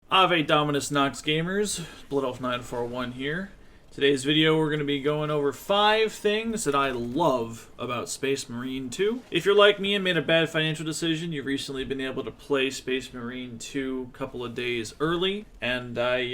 Ave Dominus Nox gamers, BloodElf941 here. Today's video we're going to be going over 5 things that I love about Space Marine 2. If you're like me and made a bad financial decision, you've recently been able to play Space Marine 2 a couple of days early, and I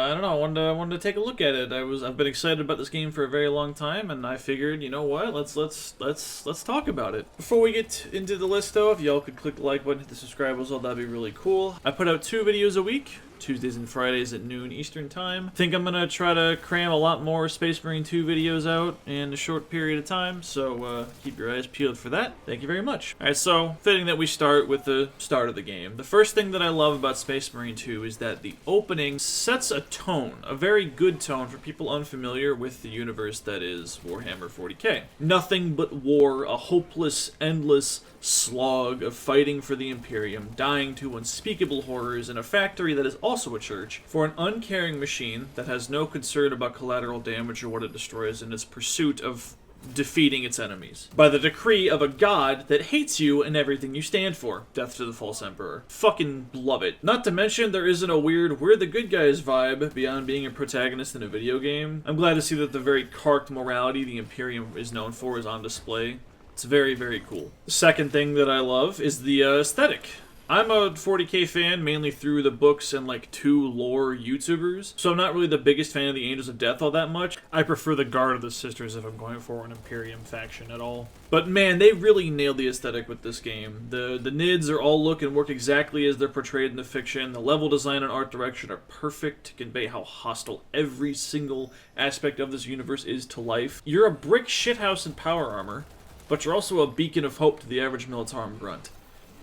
don't know, I wanted to take a look at it. I've been excited about this game for a very long time, and I figured, you know what, let's talk about it. Before we get into the list though, if y'all could click the like button, hit the subscribe button, that'd be really cool. I put out 2 videos a week. Tuesdays and Fridays at noon Eastern Time. I think I'm going to try to cram a lot more Space Marine 2 videos out in a short period of time, so keep your eyes peeled for that. Thank you very much. Alright, so fitting that we start with the start of the game. The first thing that I love about Space Marine 2 is that the opening sets a tone, a very good tone for people unfamiliar with the universe that is Warhammer 40k. Nothing but war, a hopeless, endless slog of fighting for the Imperium, dying to unspeakable horrors in a factory that is also a church, for an uncaring machine that has no concern about collateral damage or what it destroys in its pursuit of defeating its enemies. By the decree of a god that hates you and everything you stand for. Death to the false emperor. Fucking love it. Not to mention there isn't a weird we're the good guys vibe beyond being a protagonist in a video game. I'm glad to see that the very carked morality the Imperium is known for is on display. It's very, very cool. The second thing that I love is the aesthetic. I'm a 40k fan mainly through the books and like 2 lore YouTubers, so I'm not really the biggest fan of the Angels of Death all that much. I prefer the Guard of the Sisters if I'm going for an Imperium faction at all. But man, they really nailed the aesthetic with this game. The NIDs are all look and work exactly as they're portrayed in the fiction. The level design and art direction are perfect to convey how hostile every single aspect of this universe is to life. You're a brick shithouse in power armor, but you're also a beacon of hope to the average Militarum grunt.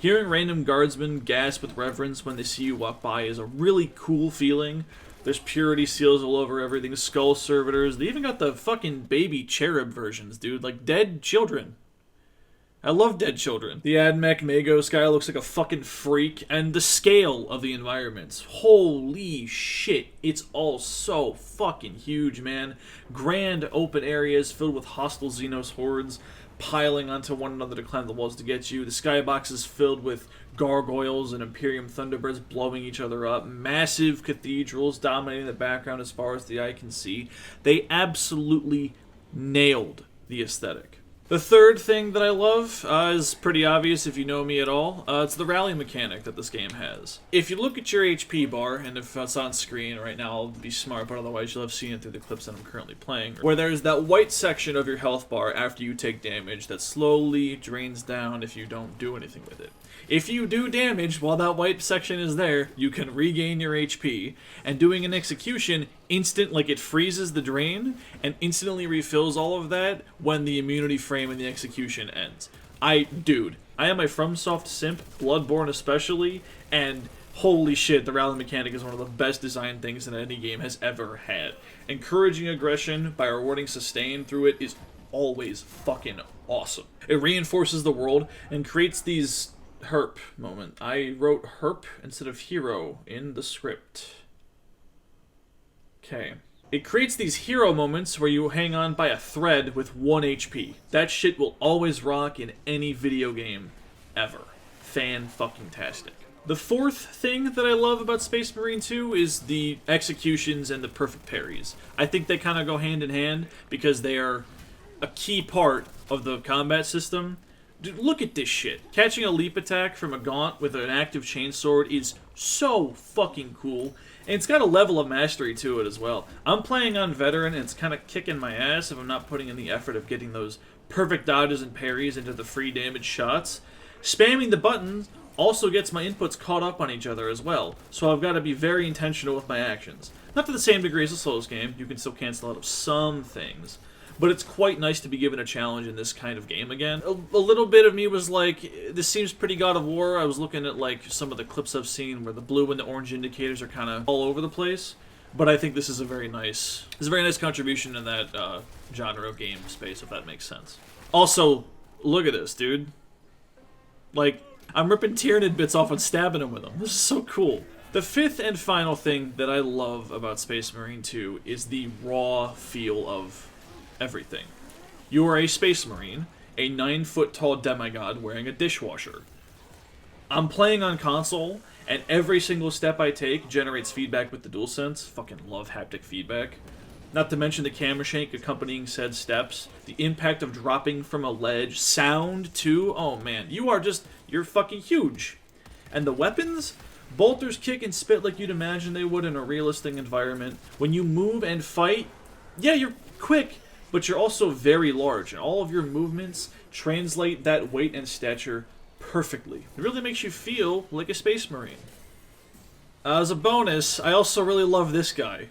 Hearing random guardsmen gasp with reverence when they see you walk by is a really cool feeling. There's purity seals all over everything, skull servitors. They even got the fucking baby cherub versions, dude. Like dead children. I love dead children. The Admech Magos guy looks like a fucking freak, and the scale of the environments. Holy shit, it's all so fucking huge, man. Grand open areas filled with hostile Xenos hordes piling onto one another to climb the walls to get you. The skybox is filled with gargoyles and Imperium Thunderbirds blowing each other up. Massive cathedrals dominating the background as far as the eye can see. They absolutely nailed the aesthetic. The third thing that I love is pretty obvious if you know me at all. It's the rally mechanic that this game has. If you look at your HP bar, and if it's on screen right now, I'll be smart, but otherwise you'll have seen it through the clips that I'm currently playing, where there's that white section of your health bar after you take damage that slowly drains down if you don't do anything with it. If you do damage while that white section is there, you can regain your HP, and doing an execution it freezes the drain and instantly refills all of that when the immunity frame and the execution ends. I am a FromSoft simp, Bloodborne especially, and holy shit, the rally mechanic is one of the best designed things that any game has ever had. Encouraging aggression by rewarding sustain through it is always fucking awesome. It reinforces the world and creates these herp moment. I wrote herp instead of hero in the script. Okay. It creates these hero moments where you hang on by a thread with 1 HP. That shit will always rock in any video game ever. Fan-fucking-tastic. The fourth thing that I love about Space Marine 2 is the executions and the perfect parries. I think they kind of go hand in hand because they are a key part of the combat system. Dude, look at this shit. Catching a leap attack from a gaunt with an active chainsword is so fucking cool. And it's got a level of mastery to it as well. I'm playing on veteran and it's kind of kicking my ass if I'm not putting in the effort of getting those perfect dodges and parries into the free damage shots. Spamming the buttons also gets my inputs caught up on each other as well, so I've got to be very intentional with my actions. Not to the same degree as a Souls game, you can still cancel out of some things. But it's quite nice to be given a challenge in this kind of game again. A little bit of me was like, this seems pretty God of War. I was looking at like some of the clips I've seen where the blue and the orange indicators are kind of all over the place. But I think this is a very nice contribution in that genre of game space, if that makes sense. Also, look at this, dude. Like, I'm ripping Tyranid bits off and stabbing them with them. This is so cool. The fifth and final thing that I love about Space Marine 2 is the raw feel of everything. You are a Space Marine, a 9-foot tall demigod wearing a dishwasher. I'm playing on console, and every single step I take generates feedback with the DualSense. Fucking love haptic feedback. Not to mention the camera shake accompanying said steps, the impact of dropping from a ledge, sound too. Oh man, you're fucking huge. And the weapons? Bolters kick and spit like you'd imagine they would in a realistic environment. When you move and fight, yeah, you're quick, but you're also very large, and all of your movements translate that weight and stature perfectly. It really makes you feel like a Space Marine. As a bonus, I also really love this guy.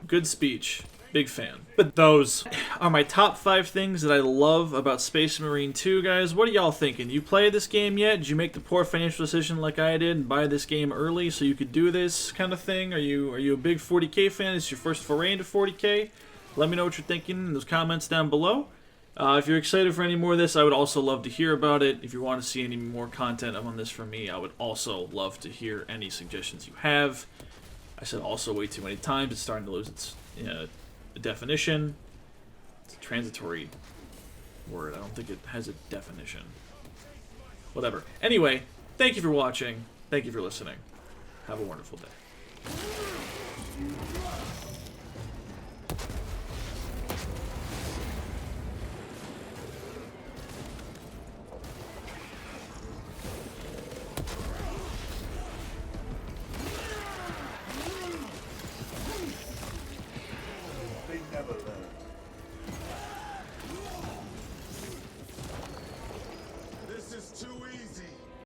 Good speech. Big fan. But those are my top 5 things that I love about Space Marine 2, guys. What are y'all thinking? You played this game yet? Did you make the poor financial decision like I did and buy this game early so you could do this kind of thing? Are you a big 40K fan? Is this your first foray into 40K? Let me know what you're thinking in those comments down below. If you're excited for any more of this, I would also love to hear about it. If you want to see any more content on this from me, I would also love to hear any suggestions you have. I said also way too many times. It's starting to lose its definition. It's a transitory word. I don't think it has a definition. Whatever. Anyway, thank you for watching. Thank you for listening. Have a wonderful day.